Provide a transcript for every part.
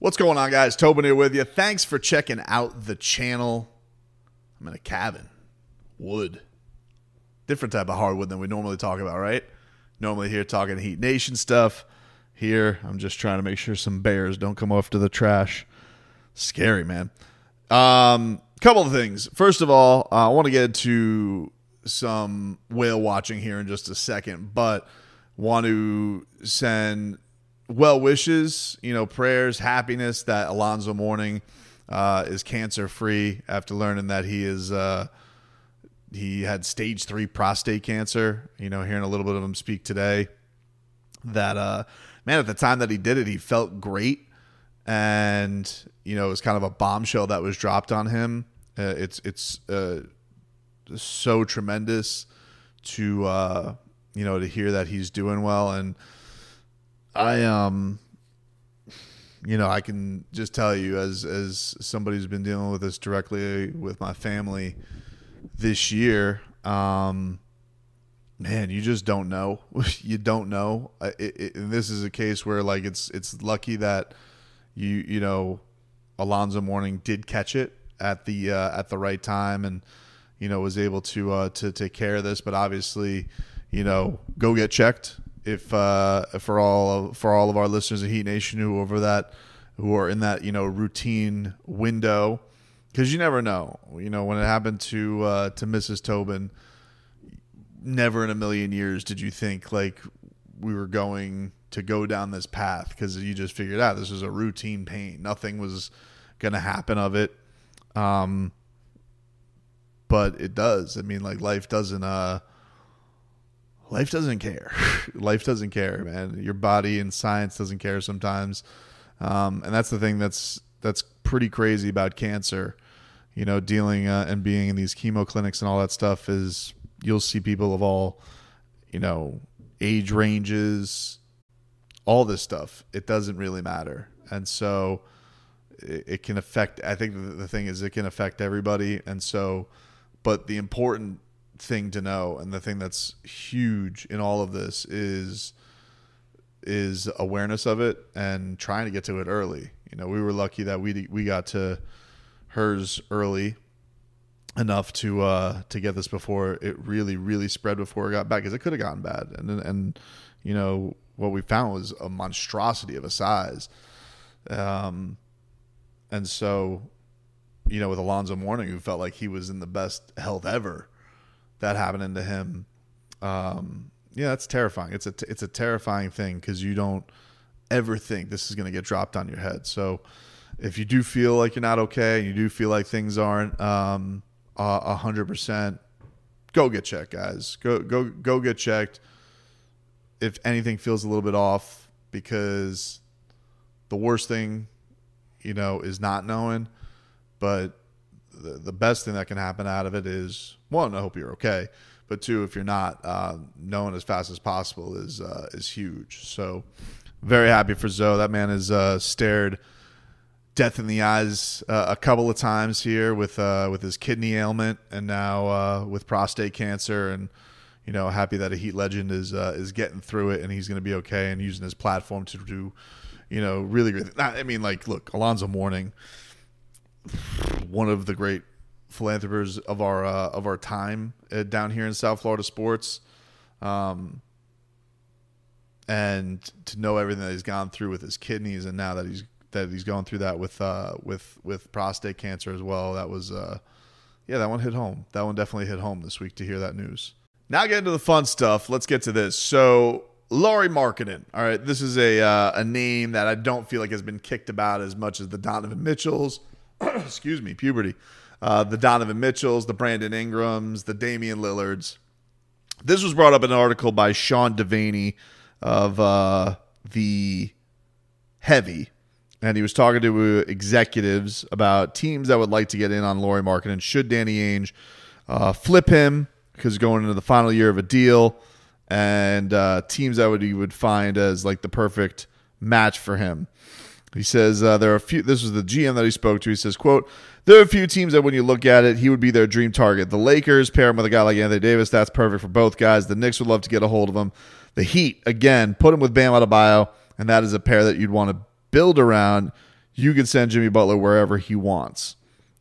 What's going on, guys? Tobin here with you. Thanks for checking out the channel. I'm in a cabin. Wood. Different type of hardwood than we normally talk about, right? Normally here talking Heat Nation stuff. Here, I'm just trying to make sure some bears don't come off to the trash. Scary, man. Couple of things. First of all, I want to get into some whale watching here in just a second, but want to send well wishes, prayers, happiness that Alonzo Mourning is cancer free after learning that he had stage 3 prostate cancer. Hearing a little bit of him speak today, that man, at the time that he did it, he felt great, and it was kind of a bombshell that was dropped on him. It's so tremendous to to hear that he's doing well. And I can just tell you, as somebody who's been dealing with this directly with my family this year, man, you just don't know. You don't know. And this is a case where it's lucky that Alonzo Mourning did catch it at the right time, and was able to take care of this. But obviously, go get checked. If for all of our listeners of Heat Nation who are in that routine window, because you never know. When it happened to Mrs. Tobin, never in a million years did you think we were going to go down this path, because you just figured out this was a routine pain. Nothing was going to happen of it. But it does. I mean, life doesn't care. Life doesn't care, man. Your body and science doesn't care sometimes. And that's the thing that's pretty crazy about cancer, dealing and being in these chemo clinics and all that stuff, is you'll see people of all, age ranges, all this stuff. It doesn't really matter. And so it can affect, I think the thing is, it can affect everybody. And so, but the important thing to know, and the thing that's huge in all of this, is awareness of it and trying to get to it early. We were lucky that we got to hers early enough to get this before it really spread, before it got bad, because it could have gotten bad. And what we found was a monstrosity of a size. And so, with Alonzo Mourning, who felt like he was in the best health ever, that happening to him, it's terrifying. It's a terrifying thing, because you don't ever think this is going to get dropped on your head. So if you do feel like you're not okay, and you do feel like things aren't 100%, go get checked, guys. Go get checked if anything feels a little bit off, because the worst thing, is not knowing. But the best thing that can happen out of it is, one, I hope you're okay. But two, if you're not, knowing as fast as possible is huge. So very happy for Zoe. That man has stared death in the eyes a couple of times here with his kidney ailment, and now with prostate cancer. And happy that a Heat legend is getting through it, and he's going to be okay, and using his platform to do really great. I mean, look, Alonzo Mourning, one of the great philanthropists of our time down here in South Florida sports, and to know everything that he's gone through with his kidneys, and now that he's going through that with prostate cancer as well, that was that one hit home. That one definitely hit home this week to hear that news. Now get into the fun stuff. Let's get to this. So Lauri Markkanen. All right, this is a name that I don't feel like has been kicked about as much as the Donovan Mitchells. Excuse me, puberty. The Donovan Mitchells, the Brandon Ingrams, the Damian Lillards. This was brought up in an article by Sean Devaney of the Heavy, and he was talking to executives about teams that would like to get in on Lauri Markkanen should Danny Ainge flip him, because going into the final year of a deal, and teams that he would find as the perfect match for him. He says there are a few. This was the GM that he spoke to. He says, quote, "There are a few teams that when you look at it, he would be their dream target. The Lakers, pair him with a guy like Anthony Davis. That's perfect for both guys. The Knicks would love to get a hold of him. The Heat, again, put him with Bam Adebayo, and that is a pair that you'd want to build around. you can send Jimmy Butler wherever he wants.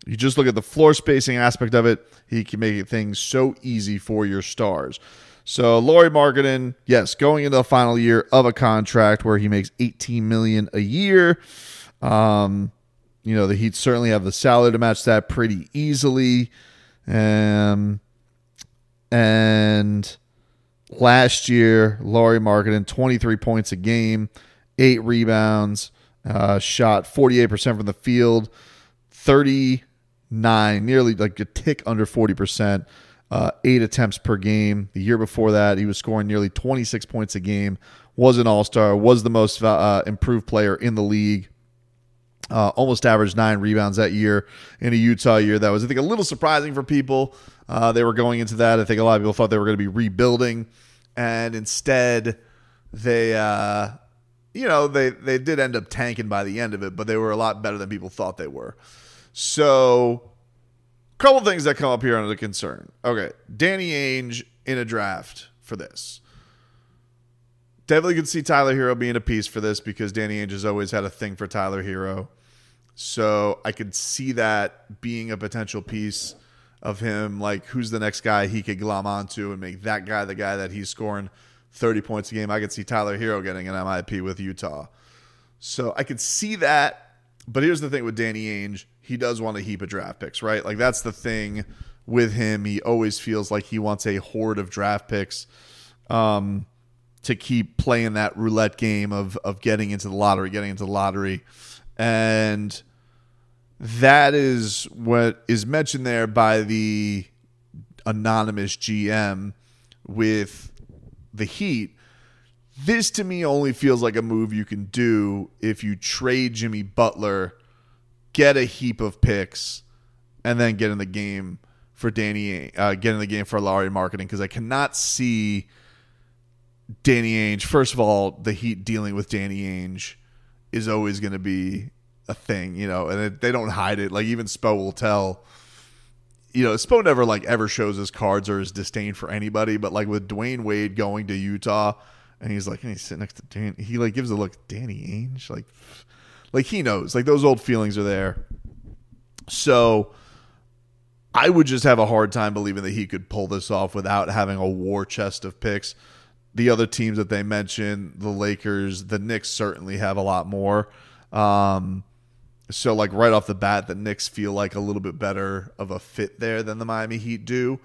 You just look at the floor spacing aspect of it. He can make things so easy for your stars. So Lauri Markkanen, yes, going into the final year of a contract where he makes $18 million a year. The Heat certainly have the salary to match that pretty easily. And last year, Lauri Markkanen, 23 points a game, 8 rebounds, shot 48% from the field, 39, nearly like a tick under 40%, 8 attempts per game. The year before that, he was scoring nearly 26 points a game, was an all-star, was the most improved player in the league. Almost averaged 9 rebounds that year in a Utah year. That was, I think, a little surprising for people. They were going into that. I think a lot of people thought they were going to be rebuilding, and instead, they did end up tanking by the end of it, but they were a lot better than people thought they were. So, a couple things that come up here under concern. Okay, Danny Ainge in a draft for this. Definitely could see Tyler Hero being a piece for this because Danny Ainge has always had a thing for Tyler Hero. So I could see that being a potential piece of him, like who's the next guy he could glom onto and make that guy the guy that he's scoring 30 points a game. I could see Tyler Hero getting an MIP with Utah. So I could see that. But here's the thing with Danny Ainge. He does want a heap of draft picks, right? Like that's the thing with him. He always feels like he wants a horde of draft picks. To keep playing that roulette game of getting into the lottery. And that is what is mentioned there by the anonymous GM with the Heat. This to me only feels like a move you can do if you trade Jimmy Butler, get a heap of picks, and then get in the game for Lauri Markkanen, because I cannot see Danny Ainge. First of all, the Heat dealing with Danny Ainge is always going to be a thing, and they don't hide it. Like even Spo will tell, Spo never ever shows his cards or his disdain for anybody, but like with Dwayne Wade going to Utah and he's sitting next to Dan, he gives a look, Danny Ainge, like he knows, like those old feelings are there. So I would just have a hard time believing that he could pull this off without having a war chest of picks. The other teams that they mentioned, the Lakers, the Knicks certainly have a lot more. So right off the bat, the Knicks feel like a little bit better of a fit there than the Miami Heat do.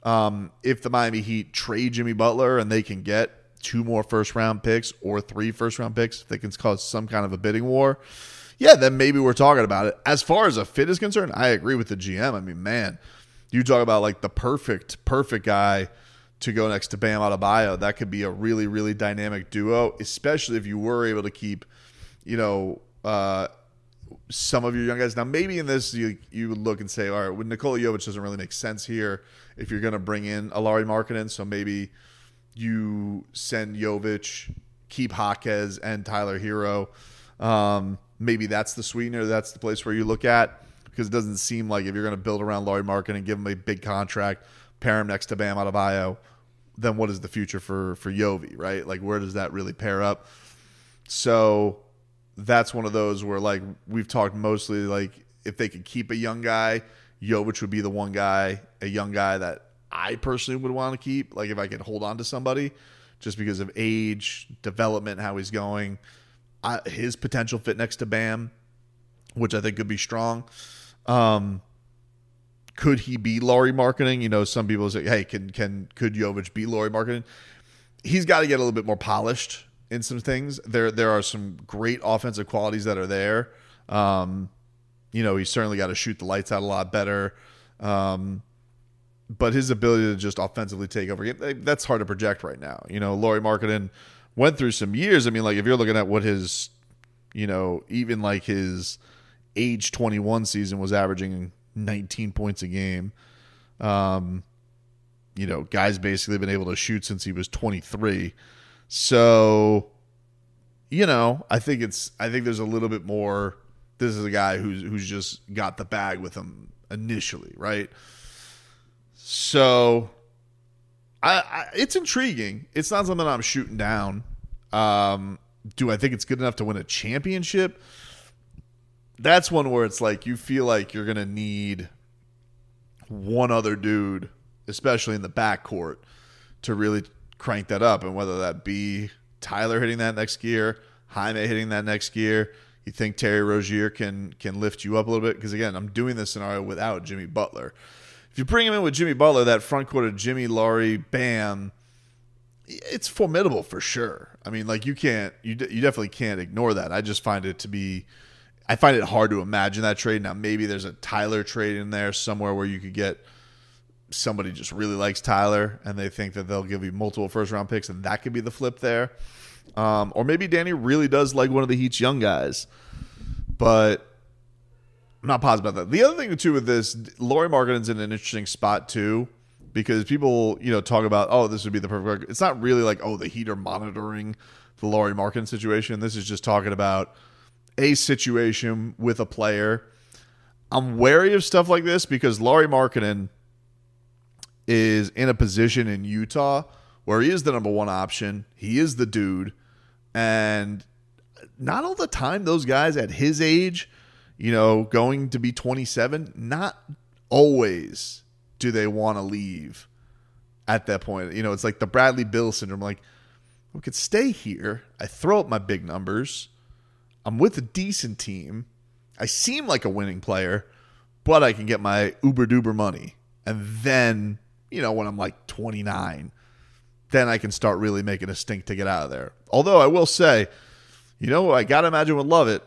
If the Miami Heat trade Jimmy Butler and they can get 2 more first-round picks or 3 first-round picks, if they can cause some kind of a bidding war, yeah, then maybe we're talking about it. As far as a fit is concerned, I agree with the GM. I mean, man, you talk about the perfect guy to go next to Bam Adebayo. That could be a really, really dynamic duo, especially if you were able to keep, some of your young guys. Now, maybe in this, you would look and say, all right, with Nikola Jovic doesn't really make sense here if you're going to bring in a Lauri Markkanen. So maybe you send Jovic, keep Jaquez and Tyler Hero. Maybe that's the sweetener. That's the place where you look at, because it doesn't seem like if you're going to build around Lauri Markkanen and give him a big contract, pair him next to Bam Adebayo, then what is the future for Yovi, right? Like, where does that really pair up? So that's one of those where, we've talked mostly, if they could keep a young guy, Jovic would be the one guy, a young guy that I personally would want to keep, if I could hold on to somebody, just because of age, development, how he's going, his potential fit next to Bam, which I think could be strong. Could he be Lauri Markkanen? Some people say, hey, could Jovic be Lauri Markkanen? He's got to get a little bit more polished in some things. There are some great offensive qualities that are there. He's certainly got to shoot the lights out a lot better. But his ability to just offensively take over, that's hard to project right now. Lauri Markkanen went through some years. I mean, if you're looking at what his, even his age 21 season was averaging 19 points a game. Guys basically been able to shoot since he was 23. So, I think there's a little bit more. This is a guy who's just got the bag with him initially, right? So, it's intriguing. It's not something I'm shooting down. Do I think it's good enough to win a championship? that's one where it's like you feel like you're going to need one other dude, especially in the backcourt, to really crank that up. And whether that be Tyler hitting that next gear, Jaime hitting that next gear, you think Terry Rozier can lift you up a little bit? Because, again, I'm doing this scenario without Jimmy Butler. If you bring him in with Jimmy Butler, that front court of Jimmy, Lauri, Bam, it's formidable for sure. I mean, like you definitely can't ignore that. I just find it to be, I find it hard to imagine that trade. Now, maybe there's a Tyler trade in there somewhere where you could get somebody just really likes Tyler and they think that they'll give you multiple first-round picks, and that could be the flip there. Or maybe Danny really does like one of the Heat's young guys, but I'm not positive about that. The other thing, too, with this, Lauri Markkanen's in an interesting spot, too, because people, talk about, oh, this would be the perfect record. It's not really like, oh, the Heat are monitoring the Lauri Markkanen situation. This is just talking about a situation with a player. I'm wary of stuff like this because Lauri Markkanen is in a position in Utah where he is the number one option. He is the dude. And not all the time those guys at his age, going to be 27, not always do they want to leave at that point. It's like the Bradley Beal syndrome. Like, we could stay here. I throw up my big numbers. I'm with a decent team. I seem like a winning player, but I can get my uber-duber money. And then, when I'm like 29, then I can start really making a stink to get out of there. Although I will say, I got to imagine would love it.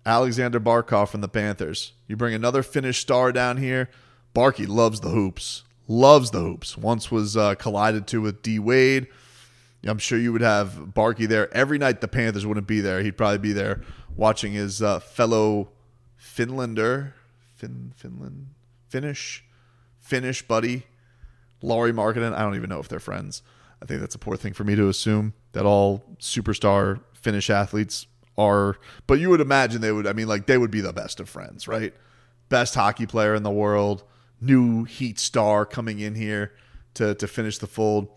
Alexander Barkov from the Panthers. You bring another Finnish star down here. Barkey loves the hoops. Loves the hoops. Once was collided to with D. Wade. I'm sure you would have Barkey there. Every night the Panthers wouldn't be there. He'd probably be there watching his fellow Finnish buddy, Lauri Markkanen. I don't even know if they're friends. I think that's a poor thing for me to assume that all superstar Finnish athletes are. But you would imagine they would. I mean, like they would be the best of friends, right? Best hockey player in the world, new Heat star coming in here to finish the fold.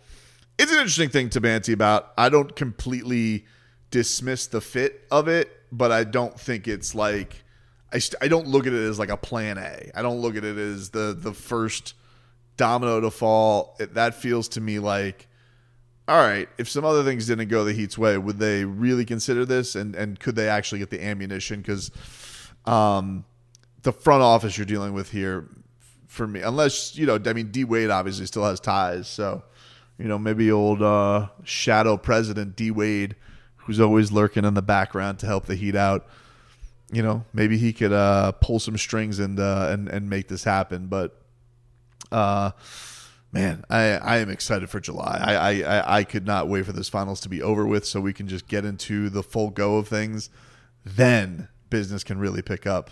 It's an interesting thing to banty about. I don't completely dismiss the fit of it, but I don't think it's like I don't look at it as like a plan A. I don't look at it as the first domino to fall. That feels to me like, all right, if some other things didn't go the Heat's way, would they really consider this? And could they actually get the ammunition? Because the front office you're dealing with here, for me, unless, D. Wade obviously still has ties. So, maybe old shadow president D. Wade, who's always lurking in the background to help the Heat out, maybe he could pull some strings and make this happen. But, man, I am excited for July. I could not wait for this finals to be over with so we can just get into the full go of things. Then business can really pick up.